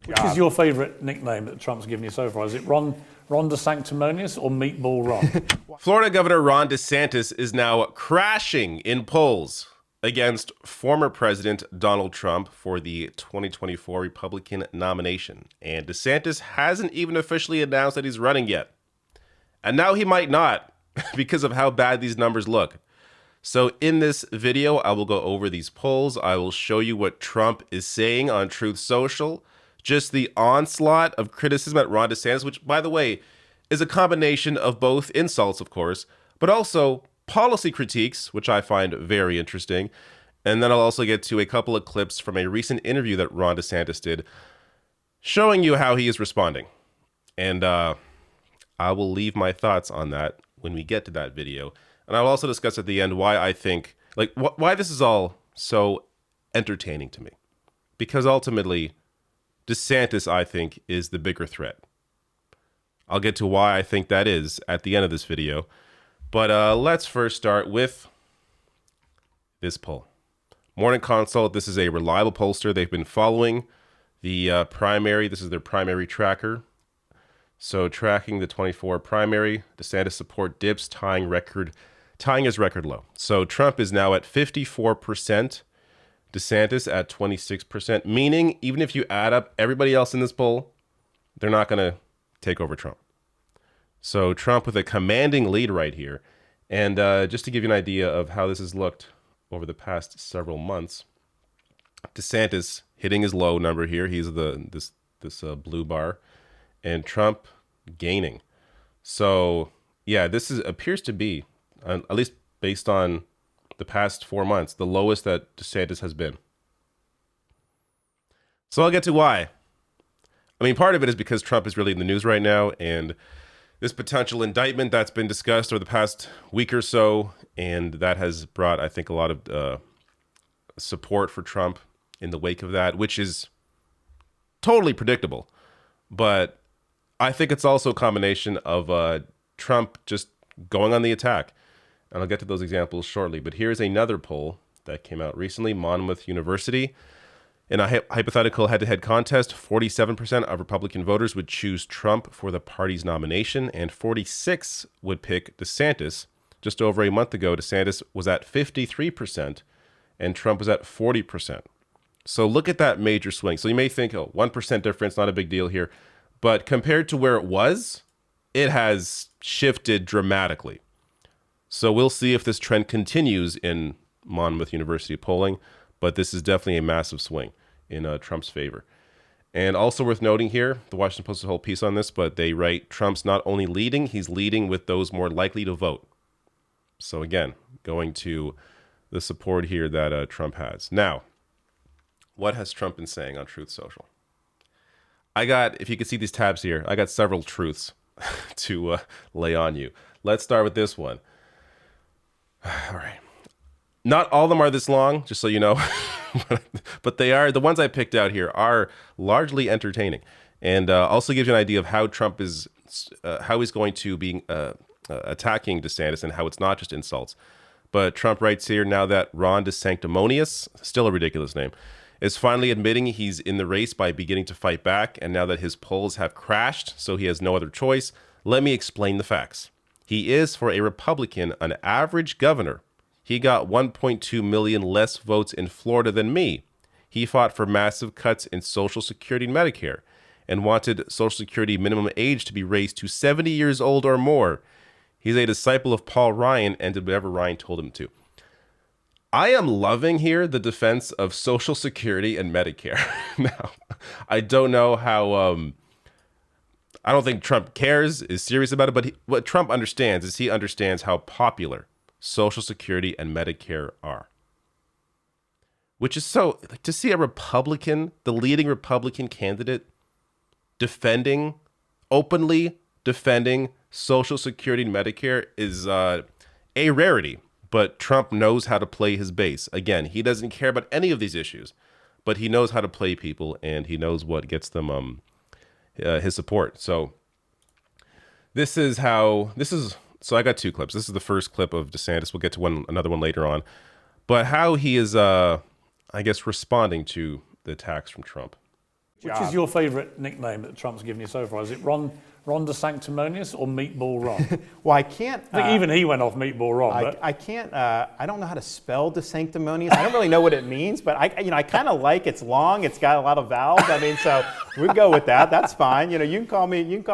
Which is your favourite nickname that Trump's given you so far? Is it Ron DeSanctimonious or Meatball Ron? Florida Governor Ron DeSantis is now crashing in polls against former President Donald Trump for the 2024 Republican nomination. And DeSantis hasn't even officially announced that he's running yet. And now he might not because of how bad these numbers look. So in this video, I will go over these polls. I will show you what Trump is saying on Truth Social. Just the onslaught of criticism at Ron DeSantis, which, by the way, is a combination of both insults, of course, but also policy critiques, which I find very interesting. And then I'll also get to a couple of clips from a recent interview that Ron DeSantis did, showing you how he is responding. And I will leave my thoughts on that when we get to that video. And I'll also discuss at the end why I think, why this is all so entertaining to me. Because ultimately, DeSantis, I think, is the bigger threat. I'll get to why I think that is at the end of this video. But let's first start with this poll. Morning Consult, this is a reliable pollster. They've been following the primary. This is their primary tracker. So tracking the 24 primary, DeSantis support dips, tying his record low. So Trump is now at 54%. DeSantis at 26%, meaning even if you add up everybody else in this poll, they're not going to take over Trump. So Trump with a commanding lead right here. And just to give you an idea of how this has looked over the past several months, DeSantis hitting his low number here. He's this blue bar, and Trump gaining. So yeah, this appears to be, at least based on the past 4 months, the lowest that DeSantis has been. So I'll get to why. I mean, part of it is because Trump is really in the news right now, and this potential indictment that's been discussed over the past week or so, and that has brought, I think, a lot of support for Trump in the wake of that, which is totally predictable. But I think it's also a combination of Trump just going on the attack. And I'll get to those examples shortly. But here's another poll that came out recently. Monmouth University. In a hypothetical head-to-head contest, 47% of Republican voters would choose Trump for the party's nomination, and 46% would pick DeSantis. Just over a month ago, DeSantis was at 53%, and Trump was at 40%. So look at that major swing. So you may think, 1% difference, not a big deal here. But compared to where it was, it has shifted dramatically. So we'll see if this trend continues in Monmouth University polling, but this is definitely a massive swing in Trump's favor. And also worth noting here, the Washington Post has a whole piece on this, but they write Trump's not only leading, he's leading with those more likely to vote. So again, going to the support here that Trump has. Now, what has Trump been saying on Truth Social? If you can see these tabs here, I got several truths to lay on you. Let's start with this one. All right. Not all of them are this long, just so you know, but they are. The ones I picked out here are largely entertaining, and also gives you an idea of how Trump is, how he's going to be attacking DeSantis, and how it's not just insults. But Trump writes here, now that Ron DeSanctimonious, still a ridiculous name, is finally admitting he's in the race by beginning to fight back, and now that his polls have crashed, so he has no other choice, let me explain the facts. He is, for a Republican, an average governor. He got 1.2 million less votes in Florida than me. He fought for massive cuts in Social Security and Medicare and wanted Social Security minimum age to be raised to 70 years old or more. He's a disciple of Paul Ryan and did whatever Ryan told him to. I am loving here the defense of Social Security and Medicare. Now, I don't know how... I don't think Trump cares, is serious about it, but what Trump understands is he understands how popular Social Security and Medicare are. Which is so, to see a Republican, the leading Republican candidate, openly defending Social Security and Medicare is a rarity, but Trump knows how to play his base. Again, he doesn't care about any of these issues, but he knows how to play people, and he knows what gets them his support. So so I got two clips. This is the first clip of DeSantis. We'll get to another one later on. But how he is, I guess, responding to the attacks from Trump. Which is your favourite nickname that Trump's given you so far? Is it Ron DeSanctimonious or Meatball Ron? Well, I can't. I think even he went off Meatball Ron. I can't. I don't know how to spell DeSanctimonious. I don't really know what it means, but I kind of like it's long. It's got a lot of vowels. I mean, so we'd go with that. That's fine. You can call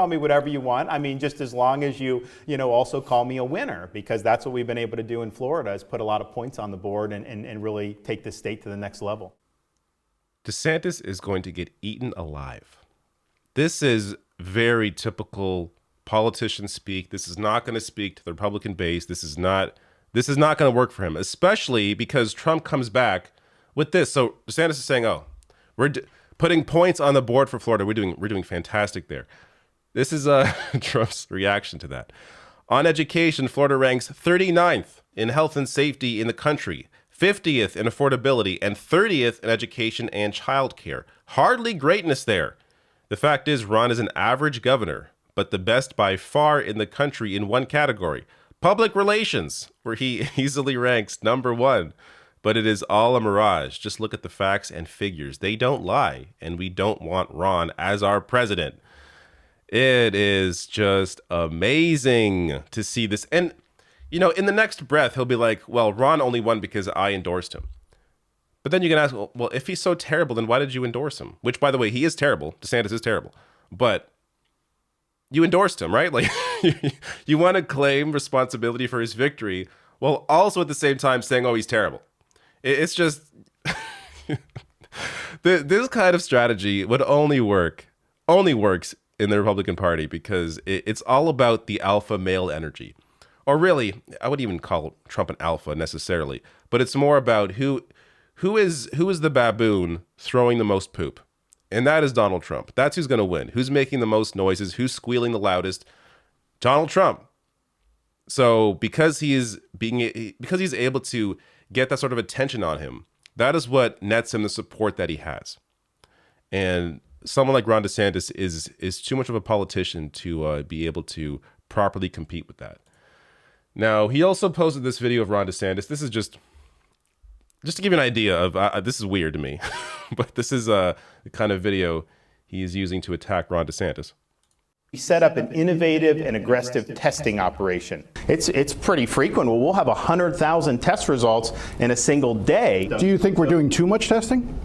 me whatever you want. I mean, just as long as you also call me a winner, because that's what we've been able to do in Florida, is put a lot of points on the board and really take the state to the next level. DeSantis is going to get eaten alive. This is very typical politician speak. This is not going to speak to the Republican base. This is not going to work for him, especially because Trump comes back with this. So DeSantis is saying, "Oh, we're putting points on the board for Florida. We're doing fantastic there." This is Trump's reaction to that. On education, Florida ranks 39th in health and safety in the country, 50th in affordability, and 30th in education and childcare. Hardly greatness there. The fact is, Ron is an average governor, but the best by far in the country in one category, public relations, where he easily ranks number 1. But it is all a mirage. Just look at the facts and figures. They don't lie, and we don't want Ron as our president. It is just amazing to see this. And in the next breath, he'll be like, well, Ron only won because I endorsed him. But then you can ask, well, if he's so terrible, then why did you endorse him? Which, by the way, he is terrible. DeSantis is terrible. But you endorsed him, right? Like, you want to claim responsibility for his victory while also at the same time saying, oh, he's terrible. It's just, this kind of strategy would only works in the Republican Party because it's all about the alpha male energy. Or really, I wouldn't even call Trump an alpha necessarily, but it's more about who is the baboon throwing the most poop. And that is Donald Trump. That's who's going to win. Who's making the most noises? Who's squealing the loudest? Donald Trump. So because he's able to get that sort of attention on him, that is what nets him the support that he has. And someone like Ron DeSantis is too much of a politician to be able to properly compete with that. Now, he also posted this video of Ron DeSantis. This is just to give you an idea of, this is weird to me, but this is the kind of video he is using to attack Ron DeSantis. We set up an innovative and aggressive testing operation. It's pretty frequent. We'll have 100,000 test results in a single day. Do you think we're doing too much testing?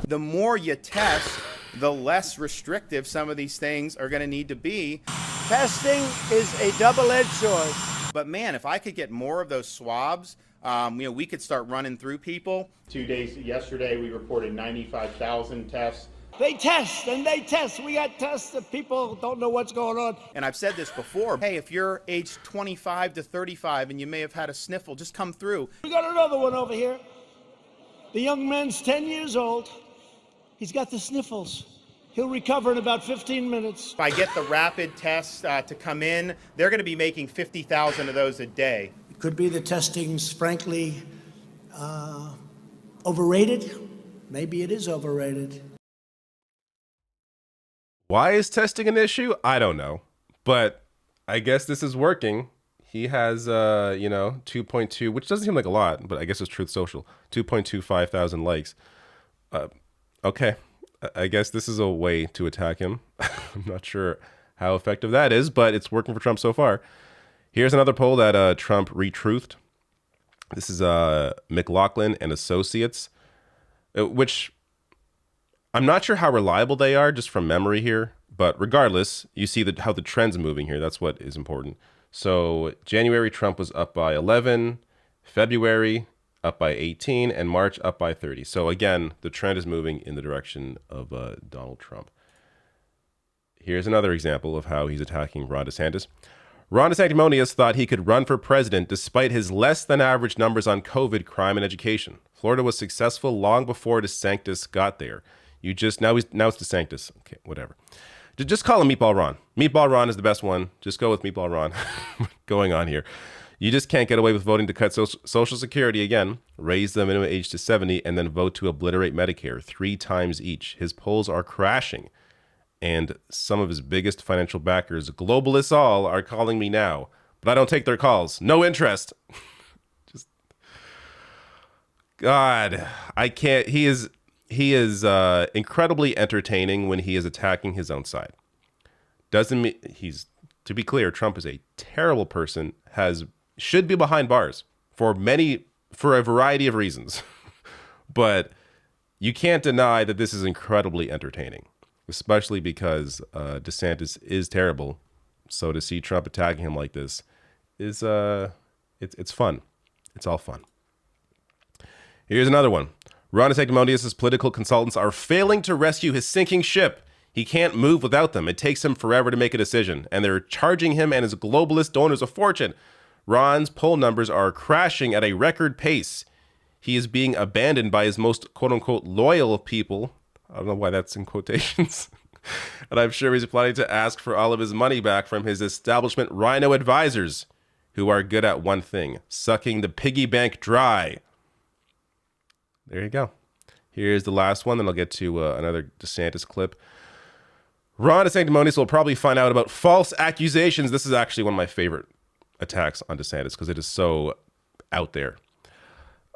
The more you test, the less restrictive some of these things are going to need to be. Testing is a double-edged sword. But man, if I could get more of those swabs, we could start running through people. 2 days yesterday, we reported 95,000 tests. They test and they test. We got tests that people don't know what's going on. And I've said this before. Hey, if you're age 25 to 35 and you may have had a sniffle, just come through. We got another one over here. The young man's 10 years old. He's got the sniffles. He'll recover in about 15 minutes. If I get the rapid tests to come in, they're going to be making 50,000 of those a day. It could be the testing's frankly overrated. Maybe it is overrated. Why is testing an issue? I don't know. But I guess this is working. He has, 2.2, which doesn't seem like a lot, but I guess it's Truth Social, 2.25 thousand likes. Okay. I guess this is a way to attack him. I'm not sure how effective that is, but it's working for Trump so far. Here's another poll that Trump retruthed. This is McLaughlin and Associates, which I'm not sure how reliable they are just from memory here. But regardless, you see how the trend's moving here. That's what is important. So January, Trump was up by 11. February, up by 18, and March up by 30. So again, the trend is moving in the direction of Donald Trump. Here's another example of how he's attacking Ron DeSantis. Ron DeSantis thought he could run for president despite his less than average numbers on COVID, crime, and education. Florida was successful long before DeSantis got there. Now it's DeSantis. Okay, whatever. Just call him Meatball Ron. Meatball Ron is the best one. Just go with Meatball Ron. Going on here. You just can't get away with voting to cut Social Security again, raise the minimum age to 70, and then vote to obliterate Medicare 3 times each. His polls are crashing, and some of his biggest financial backers, globalists all, are calling me now, but I don't take their calls. No interest. Just, God, I can't. He is he is incredibly entertaining when he is attacking his own side. Doesn't mean to be clear, Trump is a terrible person, should be behind bars for a variety of reasons. But you can't deny that this is incredibly entertaining, especially because DeSantis is terrible. So to see Trump attacking him like this is it's fun. It's all fun. Here's another one. Ron DeSantis' political consultants are failing to rescue his sinking ship. He can't move without them. It takes him forever to make a decision, and they're charging him and his globalist donors a fortune. Ron's poll numbers are crashing at a record pace. He is being abandoned by his most quote-unquote loyal people. I don't know why that's in quotations. And I'm sure he's planning to ask for all of his money back from his establishment rhino advisors, who are good at one thing, sucking the piggy bank dry. There you go. Here's the last one, then I'll get to another DeSantis clip. Ron DeSantis will probably find out about false accusations. This is actually one of my favorite attacks on DeSantis because it is so out there.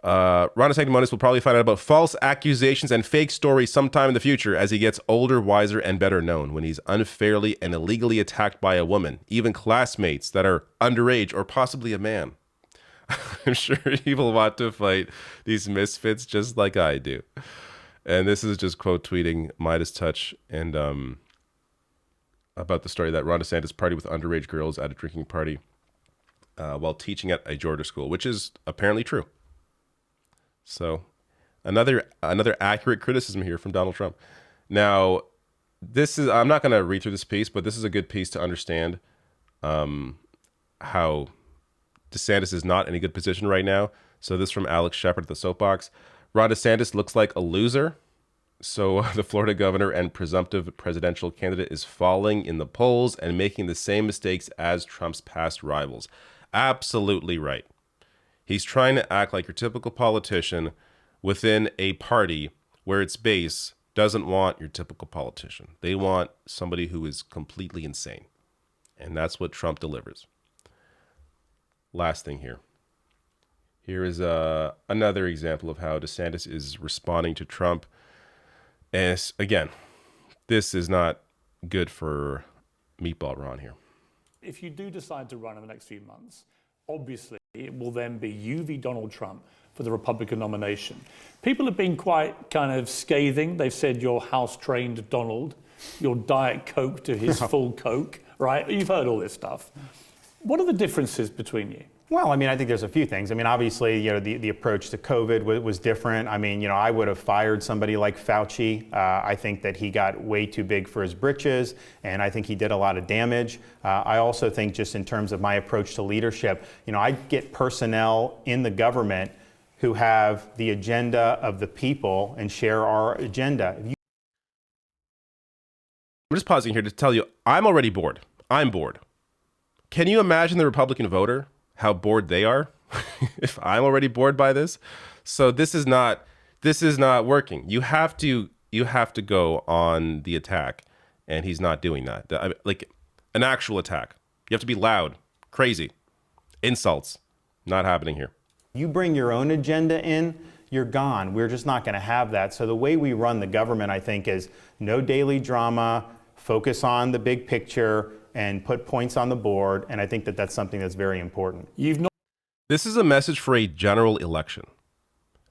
Ron DeSantis will probably find out about false accusations and fake stories sometime in the future as he gets older, wiser, and better known when he's unfairly and illegally attacked by a woman, even classmates that are underage or possibly a man. I'm sure he will want to fight these misfits just like I do. And this is just quote tweeting Midas Touch and about the story that Ron DeSantis partied with underage girls at a drinking party while teaching at a Georgia school, which is apparently true. So another accurate criticism here from Donald Trump. Now, I'm not going to read through this piece, but this is a good piece to understand how DeSantis is not in a good position right now. So this from Alex Shepard at the Soapbox. Ron DeSantis looks like a loser. So the Florida governor and presumptive presidential candidate is falling in the polls and making the same mistakes as Trump's past rivals. Absolutely right. He's trying to act like your typical politician within a party where its base doesn't want your typical politician. They want somebody who is completely insane. And that's what Trump delivers. Last thing here. Here is another example of how DeSantis is responding to Trump. And again, this is not good for Meatball Ron here. If you do decide to run in the next few months, obviously it will then be you v. Donald Trump for the Republican nomination. People have been quite kind of scathing. They've said you're house-trained Donald, you're Diet Coke to his full Coke, right? You've heard all this stuff. What are the differences between you? Well, I mean, I think there's a few things. I mean, obviously, the approach to COVID was different. I mean, I would have fired somebody like Fauci. I think that he got way too big for his britches, and I think he did a lot of damage. I also think just in terms of my approach to leadership, I get personnel in the government who have the agenda of the people and share our agenda. I'm just pausing here to tell you, I'm already bored. I'm bored. Can you imagine the Republican voter? How bored they are if I'm already bored by this. So this is not working. You have to go on the attack, and he's not doing that. Like an actual attack. You have to be loud, crazy, insults. Not happening here. You bring your own agenda in, you're gone. We're just not going to have that. So the way we run the government, I think, is no daily drama, focus on the big picture, and put points on the board, and I think that that's something that's very important. This is a message for a general election,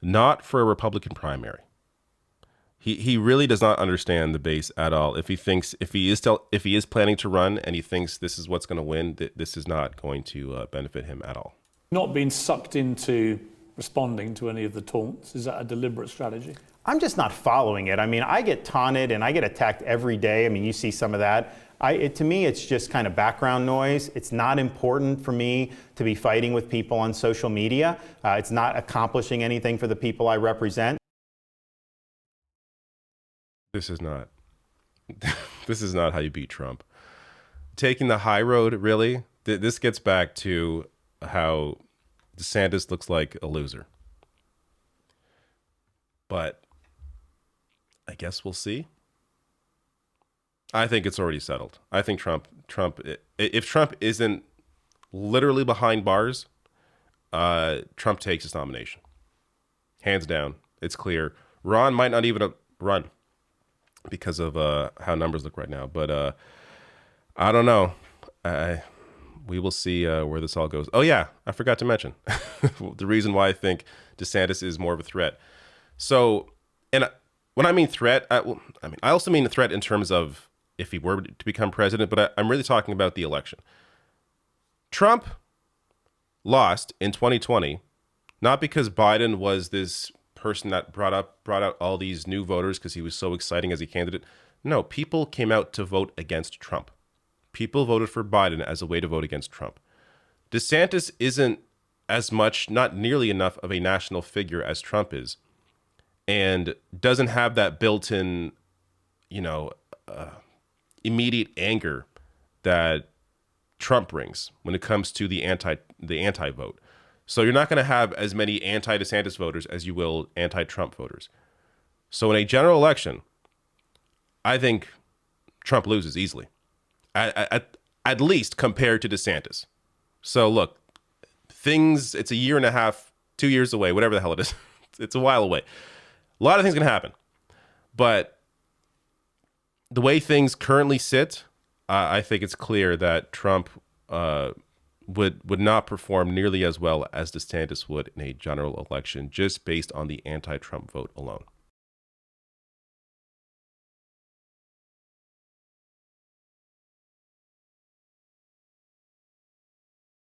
not for a Republican primary. He really does not understand the base at all. If he is planning to run and he thinks this is what's going to win, this is not going to benefit him at all. Not being sucked into responding to any of the taunts, is that a deliberate strategy? I'm just not following it. I mean, I get taunted and I get attacked every day. I mean, you see some of that. To me, it's just kind of background noise. It's not important for me to be fighting with people on social media. It's not accomplishing anything for the people I represent. This is not how you beat Trump. Taking the high road, really? This gets back to how DeSantis looks like a loser. But I guess we'll see. I think it's already settled. I think Trump, if Trump isn't literally behind bars, Trump takes his nomination. Hands down. It's clear. Ron might not even run because of how numbers look right now. But I don't know. We will see where this all goes. Oh, yeah, I forgot to mention the reason why I think DeSantis is more of a threat. So, and when I mean threat, I also mean a threat in terms of if he were to become president, but I'm really talking about the election. Trump lost in 2020, not because Biden was this person that brought out all these new voters because he was so exciting as a candidate. No, people came out to vote against Trump. People voted for Biden as a way to vote against Trump. DeSantis isn't as much, not nearly enough of a national figure as Trump is, and doesn't have that built-in, immediate anger that Trump brings when it comes to the anti vote. So you're not going to have as many anti-DeSantis voters as you will anti-Trump voters. So in a general election, I think Trump loses easily, at least compared to DeSantis. So look, it's a year and a half, 2 years away, whatever the hell it is. It's a while away. A lot of things can happen. But the way things currently sit, I think it's clear that Trump would not perform nearly as well as DeSantis would in a general election, just based on the anti-Trump vote alone.